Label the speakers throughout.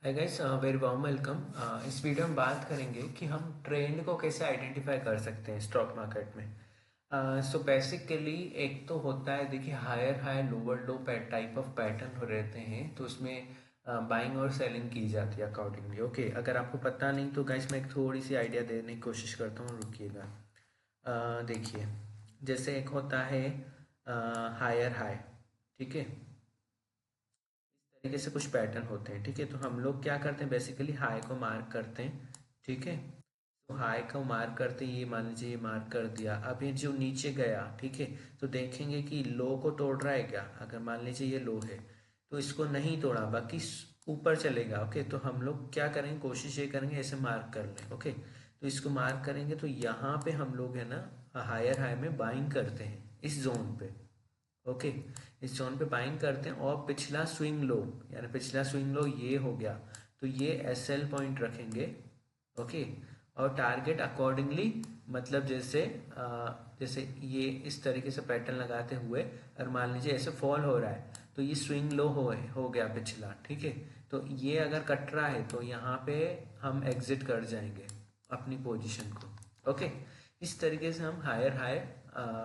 Speaker 1: Hi guys, very warm welcome. इस video में बात करेंगे कि हम ट्रेंड को कैसे आइडेंटिफाई कर सकते हैं स्टॉक मार्केट में। सो बेसिकली एक तो होता है, देखिए, higher high lower low type of pattern हो रहते हैं, तो उसमें बाइंग और सेलिंग की जाती है अकॉर्डिंगली। ओके, अगर आपको पता नहीं तो गाइस मैं एक थोड़ी सी आइडिया देने की कोशिश करता हूँ, रुकिएगा। देखिए, जैसे एक होता है हायर हाई, ठीक है। तरीके से कुछ पैटर्न होते हैं, ठीक है। तो हम लोग क्या करते हैं, बेसिकली हाई को मार्क करते हैं, ठीक है। तो हाई को मार्क करते ही, ये मान लीजिए ये मार्क कर दिया। अब ये जो नीचे गया, ठीक है, तो देखेंगे कि लो को तोड़ रहा है क्या। अगर मान लीजिए ये लो है तो इसको नहीं तोड़ा, बाकी ऊपर चलेगा। ओके, तो हम लोग क्या करेंगे, कोशिश ये करेंगे ऐसे मार्क कर लें। ओके, तो इसको मार्क करेंगे तो यहाँ पे हम लोग है ना हायर हाई में बाइंग करते हैं इस जोन पे। ओके, इस जोन पे बाइंग करते हैं और पिछला स्विंग लो, यानी पिछला स्विंग लो ये हो गया, तो ये एस एल पॉइंट रखेंगे। ओके, और टारगेट अकॉर्डिंगली, मतलब जैसे ये इस तरीके से पैटर्न लगाते हुए, और मान लीजिए ऐसे फॉल हो रहा है तो ये स्विंग लो हो गया पिछला, ठीक है। तो ये अगर कट रहा है तो यहाँ पे हम एग्जिट कर जाएंगे अपनी पोजीशन को। ओके, इस तरीके से हम हायर हाई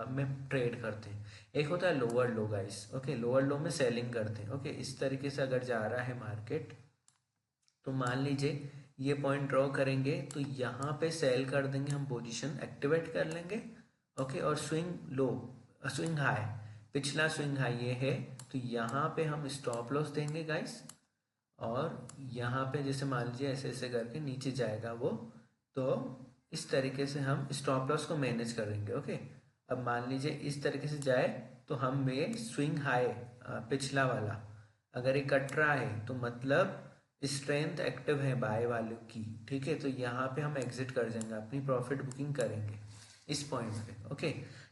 Speaker 1: में ट्रेड करते हैं। एक होता है लोअर लो गाइस। ओके, लोअर लो में सेलिंग करते हैं। ओके, इस तरीके से अगर जा रहा है मार्केट, तो मान लीजिए ये पॉइंट ड्रॉ करेंगे तो यहाँ पे सेल कर देंगे, हम पोजीशन एक्टिवेट कर लेंगे। ओके, और स्विंग लो, स्विंग हाई, पिछला स्विंग हाई ये है, तो यहाँ पे हम स्टॉप लॉस देंगे गाइस। और यहाँ पे जैसे मान लीजिए ऐसे ऐसे करके नीचे जाएगा वो, तो इस तरीके से हम स्टॉप लॉस को मैनेज करेंगे। ओके, अब मान लीजिए इस तरीके से जाए तो हम में स्विंग हाई, पिछला वाला, अगर ये कट रहा है तो मतलब स्ट्रेंथ एक्टिव है बाय वाले की, ठीक है। तो यहाँ पे हम एग्जिट कर जाएंगे, अपनी प्रॉफिट बुकिंग करेंगे इस पॉइंट पे। ओके,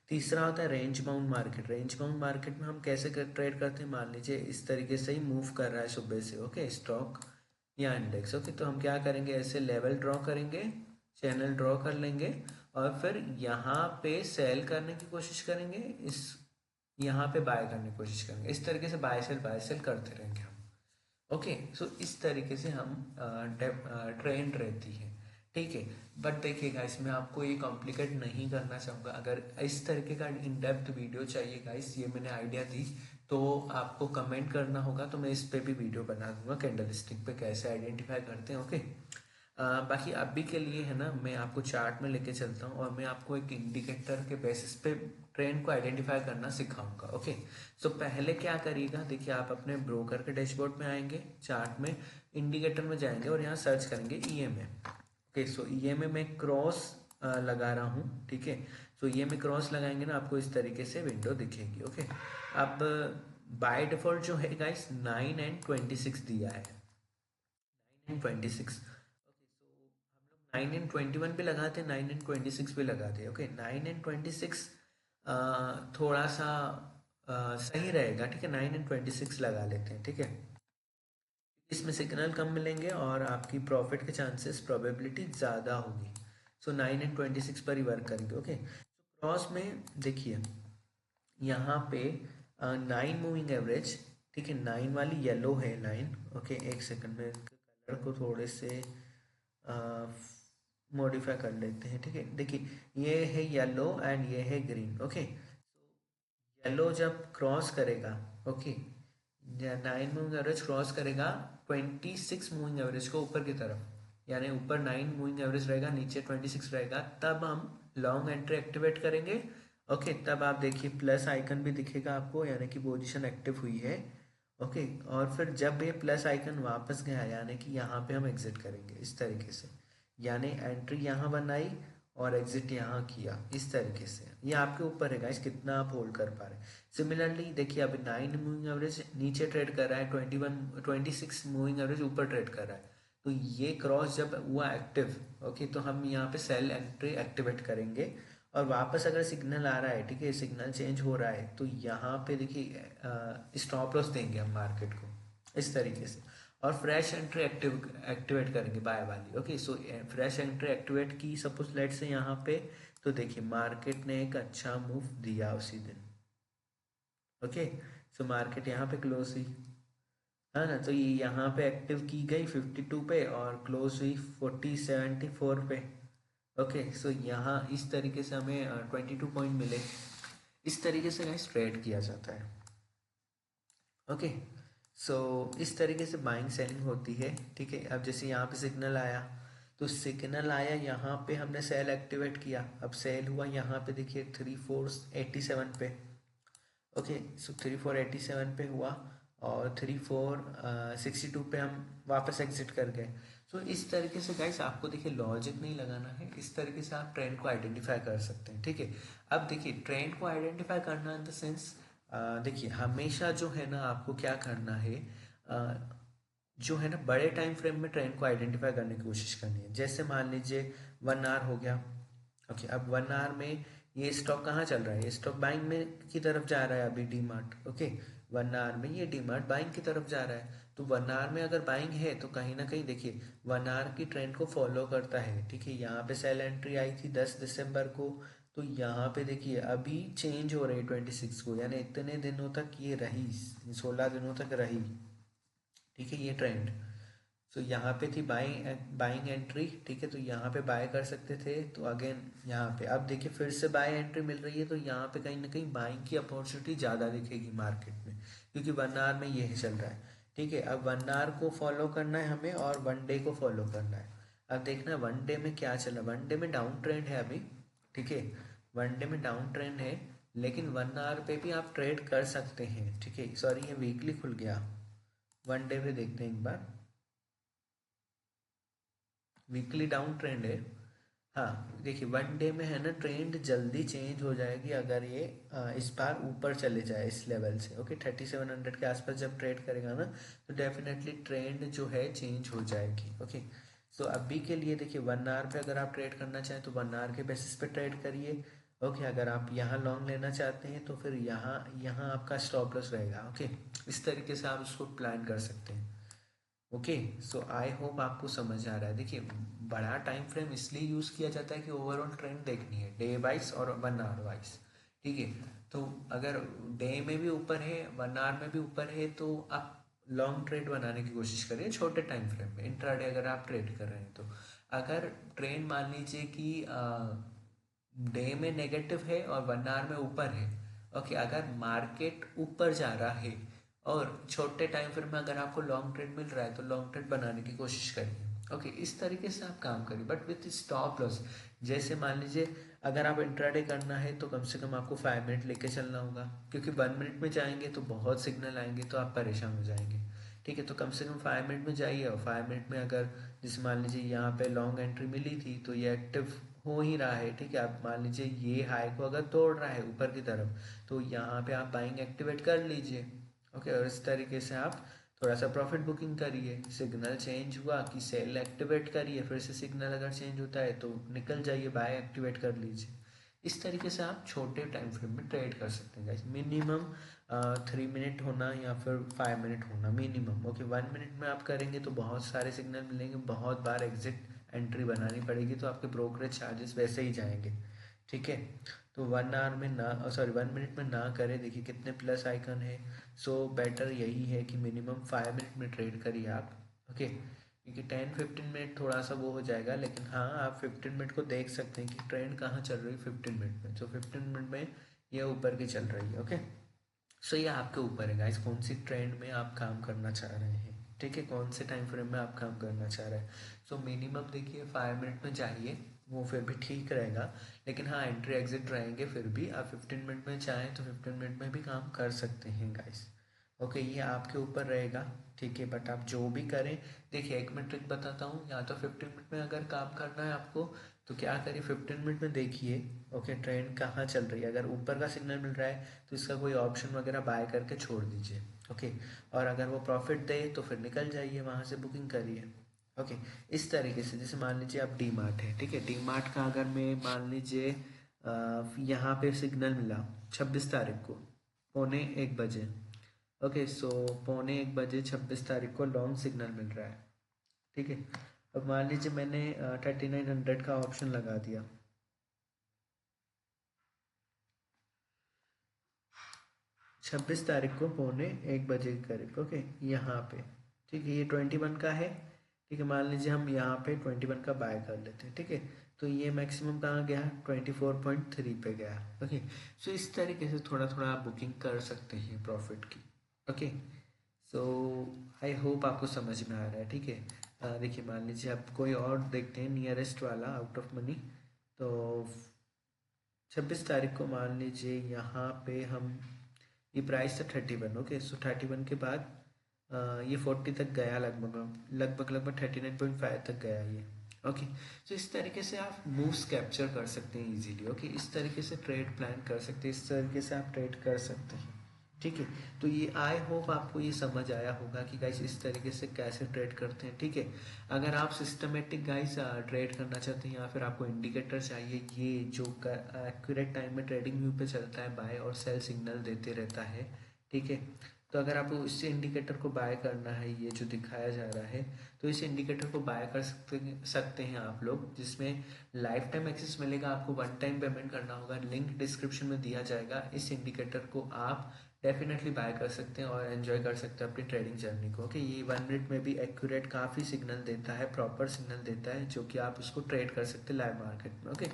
Speaker 1: तीसरा होता है range bound market. Range bound market में हम कैसे ट्रेड करते हैं, मान लीजिए इस तरीके से ही मूव कर रहा है सुबह से, ओके, स्टॉक या इंडेक्स। ओके, तो हम क्या करेंगे, ऐसे लेवल ड्रॉ करेंगे, चैनल ड्रॉ कर लेंगे, और फिर यहाँ पे सेल करने की कोशिश करेंगे, इस यहाँ पे बाय करने की कोशिश करेंगे। इस तरीके से बाय सेल करते रहेंगे हम। ओके, सो इस तरीके से हम ट्रेंड रहती है, ठीक है। बट देखिएगा, इसमें आपको ये कॉम्प्लिकेट नहीं करना चाहूँगा। अगर इस तरीके का इन डेप्थ वीडियो चाहिए गाइस, ये मैंने आइडिया दी, तो आपको कमेंट करना होगा, तो मैं इस पे भी वीडियो बना दूंगा, कैंडल स्टिक पे कैसे आइडेंटिफाई करते हैं। ओके, बाकी अभी के लिए है ना, मैं आपको चार्ट में लेके चलता हूँ और मैं आपको एक इंडिकेटर के बेसिस पे ट्रेंड को आइडेंटिफाई करना सिखाऊंगा। ओके, सो पहले क्या करिएगा, देखिए, आप अपने ब्रोकर के डैशबोर्ड में आएंगे, चार्ट में इंडिकेटर में जाएंगे और यहाँ सर्च करेंगे ईएमए। ओके, सो ईएमए में क्रॉस लगा रहा हूँ, ठीक है। सो ईएमए क्रॉस लगाएंगे ना, आपको इस तरीके से विंडो दिखेगी। ओके, अब बाय डिफॉल्ट जो है गाइस 9 एंड 26 दिया है, 9 एंड 26। ओके, सो हम लोग 9 एंड 21 पे लगाते हैं, 9 एंड 26 पे लगाते हैं। ओके, 9 एंड 26 थोड़ा सा सही रहेगा, ठीक है। 9 एंड 26 लगा लेते हैं, ठीक है। इसमें सिग्नल कम मिलेंगे और आपकी प्रॉफिट के चांसेस, प्रोबेबिलिटी ज़्यादा होगी। सो 9 एंड 26 पर ही वर्क करेंगे। ओके, क्रॉस में देखिए यहाँ पे 9 मूविंग एवरेज, ठीक है। 9 वाली येलो है लाइन। ओके, एक सेकंड में इनके कलर को थोड़े से मॉडिफाई कर लेते हैं, ठीक है। देखिए, ये है येलो एंड ये है ग्रीन। ओके, येलो जब क्रॉस करेगा, ओके, 9 मूविंग एवरेज क्रॉस करेगा 26 मूविंग एवरेज को ऊपर की तरफ, यानी ऊपर 9 मूविंग एवरेज रहेगा, नीचे 26 रहेगा, तब हम लॉन्ग एंट्री एक्टिवेट करेंगे। ओके, तब आप देखिए प्लस आइकन भी दिखेगा आपको, यानी कि पोजीशन एक्टिव हुई है। ओके, और फिर जब ये प्लस आइकन वापस गया, यानी कि यहाँ पे हम एग्जिट करेंगे इस तरीके से, यानी एंट्री यहाँ बनाई और एग्जिट यहाँ किया, इस तरीके से। ये आपके ऊपर है गाइस, कितना आप होल्ड कर पा रहे हैं। सिमिलरली देखिए, अभी 9 मूविंग एवरेज नीचे ट्रेड कर रहा है, 26 मूविंग एवरेज ऊपर ट्रेड कर रहा है। तो ये क्रॉस जब हुआ एक्टिव, ओके, तो हम यहाँ पे सेल एंट्री एक्टिवेट करेंगे, और वापस अगर सिग्नल आ रहा है, ठीक है, सिग्नल चेंज हो रहा है, तो यहाँ पे देखिए स्टॉप लॉस देंगे हम मार्केट को इस तरीके से, और फ्रेश एंट्री एक्टिवेट करेंगे बाय वाली। Okay, so fresh entry activate की सपोज लेट से यहाँ पे, तो देखिए मार्केट ने एक अच्छा मूव दिया उसी दिन। ओके, सो मार्केट यहाँ पे क्लोज हुई, है ना। तो ये यहाँ पे एक्टिव की गई 52 पे और क्लोज हुई 4074 पे। ओके, सो यहाँ इस तरीके से हमें 22 पॉइंट मिले। इस तरीके से गाइस ट्रेड किया जाता है। ओके, सो इस तरीके से बाइंग सेलिंग होती है। ठीक है, अब जैसे यहाँ पे सिग्नल आया, तो सिग्नल आया यहाँ पे हमने सेल एक्टिवेट किया, अब सेल हुआ यहाँ पे देखिए 3487 पे। ओके, सो 3487 पे हुआ और 3462 पे हम वापस एग्जिट कर गए। सो इस तरीके से गाइस आपको देखिए लॉजिक नहीं लगाना है, इस तरीके से आप ट्रेंड को आइडेंटिफाई कर सकते हैं। ठीक है, अब देखिए ट्रेंड को आइडेंटिफाई करना इन द सेंस, देखिए हमेशा जो है ना आपको क्या करना है, जो है ना बड़े टाइम फ्रेम में ट्रेंड को आइडेंटिफाई करने की कोशिश करनी है। जैसे मान लीजिए 1 आवर हो गया। ओके, अब 1 आवर में ये स्टॉक कहाँ चल रहा है, ये स्टॉक बाइंग में की तरफ जा रहा है अभी डी मार्ट। ओके, 1 आवर में ये डी मार्ट बाइंग की तरफ जा रहा है। तो 1 आवर में अगर बाइंग है तो कहीं ना कहीं देखिए 1 आवर की ट्रेंड को फॉलो करता है। ठीक है, यहाँ पे सेल एंट्री आई थी 10 दिसंबर को, तो यहाँ पे देखिए अभी चेंज हो रही है 26 को, यानी इतने दिनों तक ये रही, 16 दिनों तक रही। ठीक है, ये ट्रेंड। सो यहाँ पे थी बाइंग बाइंग एंट्री। ठीक है, तो यहाँ पे बाय कर सकते थे, तो अगेन यहाँ पे अब देखिए फिर से बाय एंट्री मिल रही है, तो यहाँ पे कहीं ना कहीं बाइंग की अपॉर्चुनिटी ज़्यादा दिखेगी मार्केट में, क्योंकि 1 आवर में ये चल रहा है। ठीक है, अब 1 आवर को फॉलो करना है हमें और 1 डे को फॉलो करना है। अब देखना 1 डे में क्या चला, 1 डे में डाउन ट्रेंड है अभी। ठीक है, 1 डे में डाउन ट्रेंड है, लेकिन 1 आवर पे भी आप ट्रेड कर सकते हैं। ठीक है, सॉरी ये वीकली खुल गया, 1 डे पे देखते हैं एक बार। वीकली डाउन ट्रेंड है। हाँ देखिए 1 डे में है ना ट्रेंड जल्दी चेंज हो जाएगी अगर ये इस बार ऊपर चले जाए इस लेवल से। ओके, 3700 के आसपास जब ट्रेड करेगा ना, तो डेफिनेटली ट्रेंड जो है चेंज हो जाएगी। ओके, सो अभी के लिए देखिए 1 आवर पे अगर आप ट्रेड करना चाहें तो 1 आवर के बेसिस पे ट्रेड करिए। ओके, अगर आप यहाँ लॉन्ग लेना चाहते हैं तो फिर यहाँ यहाँ आपका स्टॉप लॉस रहेगा। ओके, इस तरीके से आप उसको प्लान कर सकते हैं। ओके, सो आई होप आपको समझ आ रहा है। देखिए बड़ा टाइम फ्रेम इसलिए यूज़ किया जाता है कि ओवरऑल ट्रेंड देखनी है, डे वाइज और 1 आवर वाइज। ठीक है, तो अगर डे में भी ऊपर है 1 आवर में भी ऊपर है तो आप लॉन्ग ट्रेड बनाने की कोशिश करिए छोटे टाइम फ्रेम में, इंट्राडे अगर आप ट्रेड कर रहे हैं तो। अगर ट्रेंड मान लीजिए कि डे में नेगेटिव है और 1 आवर में ऊपर है। ओके, अगर मार्केट ऊपर जा रहा है और छोटे टाइम फ्रेम में अगर आपको लॉन्ग ट्रेड मिल रहा है तो लॉन्ग ट्रेड बनाने की कोशिश करिए। ओके, इस तरीके से आप काम करिए बट विथ स्टॉप लॉस। जैसे मान लीजिए अगर आप इंट्राडे करना है तो कम से कम आपको 5 मिनट लेके चलना होगा, क्योंकि 1 मिनट में जाएंगे तो बहुत सिग्नल आएंगे तो आप परेशान हो जाएंगे। ठीक है, तो कम से कम 5 मिनट में जाइए और 5 मिनट में अगर जैसे मान लीजिए यहाँ पे लॉन्ग एंट्री मिली थी तो ये एक्टिव हो ही रहा है। ठीक है, आप मान लीजिए ये हाई को अगर तोड़ रहा है ऊपर की तरफ तो यहाँ पे आप बाइंग एक्टिवेट कर लीजिए। ओके, और इस तरीके से आप थोड़ा सा प्रॉफिट बुकिंग करिए। सिग्नल चेंज हुआ कि सेल एक्टिवेट करिए, फिर से सिग्नल अगर चेंज होता है तो निकल जाइए, बाय एक्टिवेट कर लीजिए। इस तरीके से आप छोटे टाइम फ्रेम में ट्रेड कर सकते हैं गाइस। मिनिमम 3 मिनट होना या फिर 5 मिनट होना मिनिमम। ओके, 1 मिनट में आप करेंगे तो बहुत सारे सिग्नल मिलेंगे, बहुत बार एग्जिट एंट्री बनानी पड़ेगी, तो आपके ब्रोकरेज चार्जेस वैसे ही जाएंगे। ठीक है, तो 1 आवर में ना, सॉरी 1 मिनट में ना करें। देखिए कितने प्लस आइकन है, सो बेटर यही है कि मिनिमम 5 मिनट में ट्रेड करिए आप। ओके, क्योंकि 10-15 मिनट थोड़ा सा वो हो जाएगा, लेकिन हाँ आप 15 मिनट को देख सकते हैं कि ट्रेंड कहाँ चल रही है 15 मिनट में। तो 15 मिनट में ये ऊपर की चल रही है। ओके, सो ये आपके ऊपर है गाइस कौन सी ट्रेंड में आप काम करना चाह रहे हैं। ठीक है, कौन से टाइम फ्रेम में आप काम करना चाह रहे हैं। सो मिनिमम देखिए 5 मिनट में जाइए, वो फिर भी ठीक रहेगा। लेकिन हाँ एंट्री एग्जिट रहेंगे, फिर भी आप 15 मिनट में चाहें तो 15 मिनट में भी काम कर सकते हैं गाइस। ओके, ये आपके ऊपर रहेगा। ठीक है, बट आप जो भी करें, देखिए एक मैं ट्रिक बताता हूँ, या तो 15 मिनट में अगर काम करना है आपको तो क्या करिए 15 मिनट में देखिए ओके ट्रेंड कहाँ चल रही है। अगर ऊपर का सिग्नल मिल रहा है तो इसका कोई ऑप्शन वगैरह बाय करके छोड़ दीजिए। ओके, और अगर वो प्रॉफिट दे तो फिर निकल जाइए वहाँ से, बुकिंग करिए। ओके, इस तरीके से जैसे मान लीजिए आप डी मार्ट है। ठीक है, डी मार्ट का अगर मैं मान लीजिए यहाँ पे सिग्नल मिला 26 तारीख को पौने 1 बजे। ओके, सो पौने 1 बजे 26 तारीख को लॉन्ग सिग्नल मिल रहा है। ठीक है, अब मान लीजिए मैंने 3900 का ऑप्शन लगा दिया। 26 तारीख को 12:45 के करीब। ओके, यहाँ पे ठीक है, ये 21 का है। ठीक है, मान लीजिए हम यहाँ पे 21 का बाय कर लेते हैं। ठीक है, तो ये मैक्सिमम कहाँ गया, 24.3 पे गया। ओके, सो इस तरीके से थोड़ा थोड़ा आप बुकिंग कर सकते हैं प्रॉफिट की। ओके, सो आई होप आपको समझ में आ रहा है। ठीक है, देखिए मान लीजिए आप कोई और देखते हैं नियरेस्ट वाला आउट ऑफ मनी। तो 26 तारीख को मान लीजिए यहाँ पे हम, ये प्राइस था 31। ओके, सो 31 के बाद ये 40 तक गया, लगभग लगभग लगभग 39.5 तक गया ये। ओके, तो इस तरीके से आप मूव्स कैप्चर कर सकते हैं इजीली। ओके, इस तरीके से ट्रेड प्लान कर सकते हैं, इस तरीके से आप ट्रेड कर सकते हैं। ठीक है, तो ये आई होप आपको ये समझ आया होगा कि गाइस इस तरीके से कैसे ट्रेड करते हैं। ठीक है, अगर आप सिस्टमेटिक गाइस ट्रेड करना चाहते हैं या फिर आपको इंडिकेटर चाहिए, ये जो एक्यूरेट टाइम में ट्रेडिंग व्यू पे चलता है, बाय और सेल सिग्नल देते रहता है। ठीक है, तो अगर आपको इस इंडिकेटर को बाय करना है, ये जो दिखाया जा रहा है, तो इस इंडिकेटर को बाय कर सकते हैं आप लोग, जिसमें लाइफ टाइम एक्सेस मिलेगा। आपको वन टाइम पेमेंट करना होगा, लिंक डिस्क्रिप्शन में दिया जाएगा। इस इंडिकेटर को आप डेफिनेटली बाय कर सकते हैं और एंजॉय कर सकते हैं अपनी ट्रेडिंग जर्नी को। ओके, ये 1 मिनट में भी एक्यूरेट काफ़ी सिग्नल देता है, प्रॉपर सिग्नल देता है, जो कि आप इसको ट्रेड कर सकते हैं लाइव मार्केट में। ओके,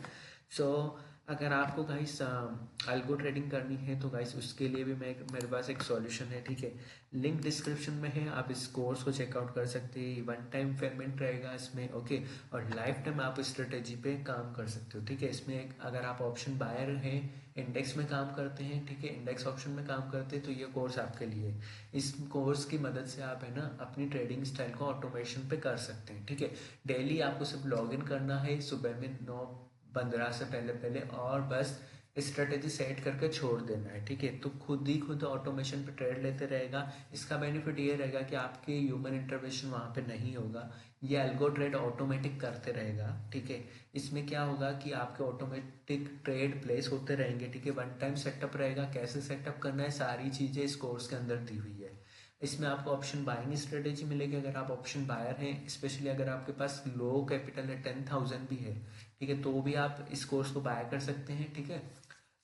Speaker 1: सो अगर आपको गाइस अल्गो ट्रेडिंग करनी है तो गाइस उसके लिए भी मेरे पास एक सॉल्यूशन है। ठीक है, लिंक डिस्क्रिप्शन में है, आप इस कोर्स को चेकआउट कर सकते हैं। वन टाइम पेमेंट रहेगा इसमें। ओके, और लाइफ टाइम आप स्ट्रेटेजी पे काम कर सकते हो। ठीक है, इसमें एक अगर आप ऑप्शन बायर हैं, इंडेक्स में काम करते हैं, ठीक है, इंडेक्स ऑप्शन में काम करते हैं, तो ये कोर्स आपके लिए। इस कोर्स की मदद से आप है ना अपनी ट्रेडिंग स्टाइल को ऑटोमेशन पे कर सकते हैं। ठीक है, डेली आपको सिर्फ लॉगिन करना है सुबह में 9:15 से पहले पहले, और बस स्ट्रेटेजी सेट करके छोड़ देना है। ठीक है, तो खुद ही खुद ऑटोमेशन पे ट्रेड लेते रहेगा। इसका बेनिफिट ये रहेगा कि आपके ह्यूमन इंटरवेंशन वहाँ पे नहीं होगा, ये अल्गो ट्रेड ऑटोमेटिक करते रहेगा। ठीक है, इसमें क्या होगा कि आपके ऑटोमेटिक ट्रेड प्लेस होते रहेंगे। ठीक है, वन टाइम सेटअप रहेगा, कैसे सेटअप करना है सारी चीज़ें इस कोर्स के अंदर दी हुई है। इसमें आपको ऑप्शन बाइंग स्ट्रेटेजी मिलेगी अगर आप ऑप्शन बायर हैं, स्पेशली अगर आपके पास लो कैपिटल है, 10,000 भी है, ठीक है, तो भी आप इस कोर्स को बाय कर सकते हैं। ठीक है,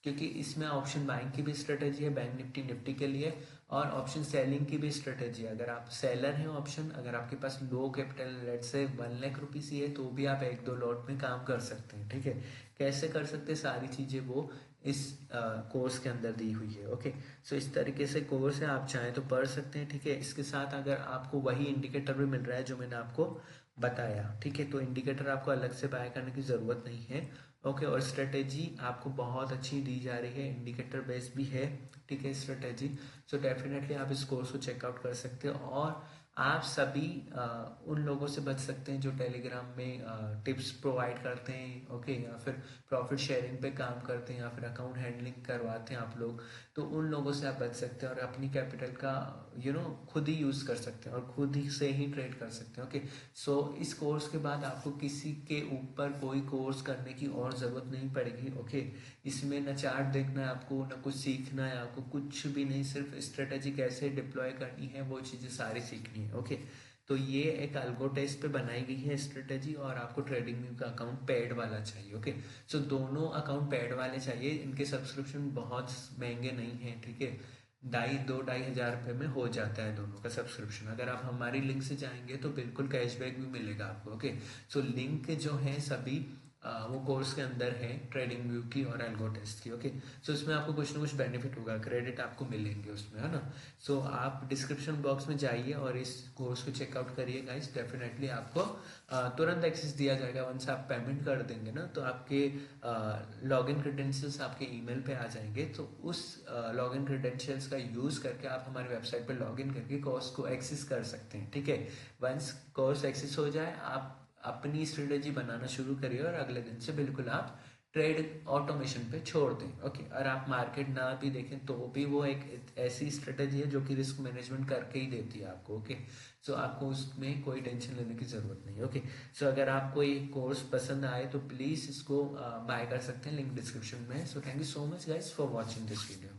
Speaker 1: क्योंकि इसमें ऑप्शन बाइंग की भी स्ट्रेटेजी है बैंक निफ्टी के लिए, और ऑप्शन सेलिंग की भी स्ट्रेटेजी है। अगर आप सेलर हैं ऑप्शन, अगर आपके पास लो कैपिटल लेट से 1,00,000 रुपीज़ ही है, तो भी आप 1-2 लॉट में काम कर सकते हैं। ठीक है, कैसे कर सकते हैं सारी चीज़ें वो इस कोर्स के अंदर दी हुई है। ओके, सो इस तरीके से कोर्स है, आप चाहें तो पढ़ सकते हैं। ठीक है, इसके साथ अगर आपको वही इंडिकेटर भी मिल रहा है जो मैंने आपको बताया, ठीक है, तो इंडिकेटर आपको अलग से बाय करने की ज़रूरत नहीं है। ओके, और स्ट्रेटेजी आपको बहुत अच्छी दी जा रही है, इंडिकेटर बेस भी है। ठीक है, स्ट्रेटेजी, सो डेफिनेटली आप इस कोर्स को चेकआउट कर सकते हो, और आप सभी उन लोगों से बच सकते हैं जो टेलीग्राम में टिप्स प्रोवाइड करते हैं। ओके, या फिर प्रॉफिट शेयरिंग पे काम करते हैं, या फिर अकाउंट हैंडलिंग करवाते हैं आप लोग, तो उन लोगों से आप बच सकते हैं और अपनी कैपिटल का खुद ही यूज़ कर सकते हैं और खुद ही से ही ट्रेड कर सकते हैं। ओके, सो इस कोर्स के बाद आपको किसी के ऊपर कोई कोर्स करने की और ज़रूरत नहीं पड़ेगी। ओके, इसमें न चार्ट देखना है आपको, न कुछ सीखना है आपको, कुछ भी नहीं, सिर्फ स्ट्रेटेजी कैसे डिप्लॉय करनी है वो चीज़ें सारी सीखनी है। ओके, तो ये एक अल्गो टेस्ट पे बनाई गई है स्ट्रेटेजी, और आपको ट्रेडिंग व्यू का अकाउंट पेड वाला चाहिए। ओके, सो दोनों अकाउंट पेड वाले चाहिए, इनके सब्सक्रिप्शन बहुत महंगे नहीं हैं। ठीक है, 2,500 रुपये में हो जाता है दोनों का सब्सक्रिप्शन। अगर आप हमारी लिंक से जाएंगे तो बिल्कुल कैशबैक भी मिलेगा आपको। ओके, सो लिंक जो है सभी वो कोर्स के अंदर है, ट्रेडिंग व्यू की और एल्गो टेस्ट की। ओके, सो इसमें आपको कुछ ना कुछ बेनिफिट होगा, क्रेडिट आपको मिलेंगे उसमें, है ना। सो आप डिस्क्रिप्शन बॉक्स में जाइए और इस कोर्स को चेकआउट करिए गाइस, डेफिनेटली आपको तुरंत एक्सेस दिया जाएगा। वंस आप पेमेंट कर देंगे ना, तो आपके लॉगिन क्रेडेंशियल्स आपके ईमेल पे आ जाएंगे, तो उस लॉगिन क्रेडेंशियल्स का यूज़ करके आप हमारे वेबसाइट पे लॉगिन करके कोर्स को एक्सेस कर सकते हैं। ठीक है, वंस कोर्स एक्सेस हो जाए, आप अपनी स्ट्रेटेजी बनाना शुरू करिए और अगले दिन से बिल्कुल आप ट्रेड ऑटोमेशन पे छोड़ दें। ओके, और आप मार्केट ना भी देखें तो भी वो एक ऐसी स्ट्रेटेजी है जो कि रिस्क मैनेजमेंट करके ही देती है आपको। ओके, सो आपको उसमें कोई टेंशन लेने की ज़रूरत नहीं। ओके, सो अगर आपको ये कोर्स पसंद आए तो प्लीज़ इसको बाय कर सकते हैं, लिंक डिस्क्रिप्शन में है। So thank you so much guys for watching this video.